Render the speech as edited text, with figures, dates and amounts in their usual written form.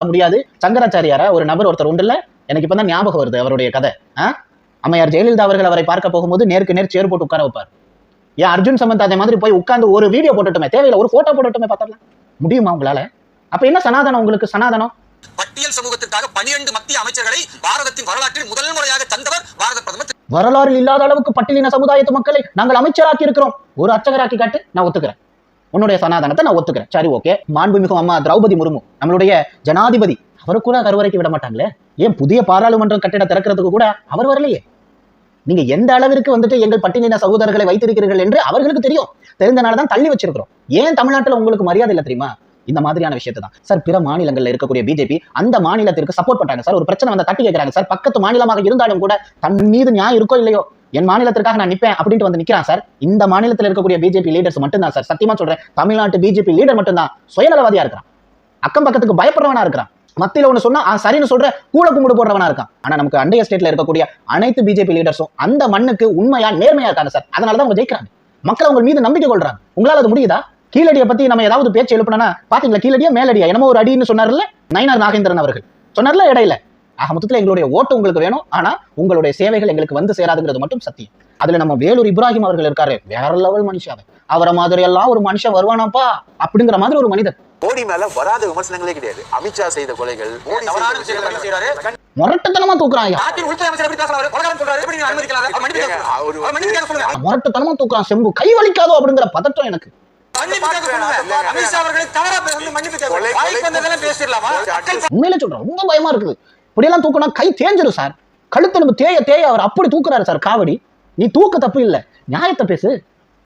முடியாது. சங்கராச்சாரியார ஒரு நபர் ஒருத்தர் உண்டுல்ல, எனக்கு இப்பதான் ஞாபகம் வருது அவருடைய கதை. அம்மையார் ஜெயலலிதா அவர்கள் அவரை பார்க்க போகும்போது நேருக்கு நேர் சேர் போட்டு உட்கார வைப்பார். ஏன் அர்ஜுன் சமந்த் அதே மாதிரி போய் உட்கார்ந்து ஒரு வீடியோ போட்டுட்டுமே, தேவையில்லை ஒரு போட்டோ போட்டுட்டுமே பார்த்தரலாம் முடியுமா உங்களால? அப்ப என்ன சனாதனம் உங்களுக்கு? சனாதனம் பட்டியல் சமூகத்திற்காக 12 மத்திய அமைச்சர்களை பாரதத்தின் வரலாற்றில் முதல் முறையாக தந்தவர் பாரத பிரதமர். வரலாறில் இல்லாத அளவுக்கு பட்டியலின சமுதாயத்து மக்களை நாங்கள் அமைச்சராக்கி இருக்கிறோம். ஒரு அர்ச்சகராக்கி காட்டு, நான் ஒத்துக்கிறேன். உன்னுடைய சனாதனத்தை நான் ஒத்துக்கிறேன். சரி, ஓகே. மாண்புமிகு அம்மா திரௌபதி முர்மு நம்மளுடைய ஜனாதிபதி, அவரு கூட கருவறைக்கு விட மாட்டாங்களே. ஏன் புதிய பாராளுமன்றம் கட்டிட திறக்கிறதுக்கு கூட அவர் வரலையே. நீங்க எந்த அளவிற்கு வந்துட்டு எங்கள் பட்டியலின சகோதரர்களை வைத்திருக்கிறீர்கள் என்று அவர்களுக்கு தெரியும். தெரிந்தனாலதான் தள்ளி வச்சிருக்கிறோம். ஏன் தமிழ்நாட்டில் உங்களுக்கு மரியாதை இல்லை தெரியுமா? இந்த மாதிரியான விஷயத்தை தான் சார். பிற மாநிலங்களில் இருக்கக்கூடிய பிஜேபி அந்த மாநிலத்திற்கு சப்போர்ட் பண்றாங்க சார். ஒரு பிரச்சனை வந்தா தட்டி கேட்கறாங்க சார். பக்கத்து மாநிலமாக இருந்தாலும் கூட தன் மீது நியாயம் இருக்கோ இல்லையோ, என் மாநிலத்திற்காக நான் நிப்பேன் அப்படின்ட்டு வந்து நிக்கிறான் சார். இந்த மாநிலத்தில் இருக்கக்கூடிய பிஜேபி லீடர்ஸ் மட்டும்தான் சார். சத்தியமா சொல்றேன், தமிழ்நாட்டு பிஜேபி லீடர் மட்டும்தான் சுயநலவாதியா இருக்கிறான். அக்கம் பக்கத்துக்கு பயப்படுறவனா இருக்கிறான். மத்தியில ஒண்ணு சொன்னா சரின்னு சொல்ற கூல கும்பிடு போடுறவனா இருக்கான். ஆனா நமக்கு அண்டைய ஸ்டேட்ல இருக்கக்கூடிய அனைத்து பிஜேபி லீடர்ஸும் அந்த மண்ணுக்கு உண்மையா நேர்மையா இருக்காங்க சார். அதனாலதான் அவங்க ஜெயிக்கிறாங்க. மக்கள் அவங்க மீது நம்பிக்கை கொள்றாங்க. உங்களால அது முடியுதா? கீழடியை பத்தி நம்ம ஏதாவது பேச்சு எழுப்பினா பாத்தீங்களா? கீழடியா மேலடியா என்னமோ ஒரு அடின்னு சொன்னார்ல நயினார் நாகேந்திரன் அவர்கள் சொன்னார்ல இடையில. ஆக மொத்தத்துல எங்களுடைய ஓட்டு உங்களுக்கு வேணும், ஆனா உங்களுடைய சேவைகள் எங்களுக்கு வந்து சேராதுங்கிறது மட்டும் சத்தியம். அதுல நம்ம வேலூர் இப்ராஹிம் அவர்கள் இருக்காரு, வேற லெவல் மனுஷன். அவரை மாதிரி எல்லாம் ஒரு மனுஷன் வருவானாப்பா அப்படிங்கிற மாதிரி ஒரு மனிதர். மோடி மேல வராத விமர்சனங்களே கிடையாது. அமித்ஷா செய்த கொலைகள், முரட்டுத்தனமா தூக்குறான். முரட்டுத்தனமா தூக்குறான். செம்பு கை வலிக்காதோ அப்படிங்கிற பதற்றம் எனக்கு. உண்மையில சொல்றேன், ரொம்ப பயமா இருக்குது. இப்படியெல்லாம் தூக்கினா கை தேஞ்சிடும் சார். கழுத்து நம்ம தேய அவர் அப்படி தூக்குறாரு சார். காவடி, நீ தூக்க தப்பு இல்ல, நியாயத்தை பேசு.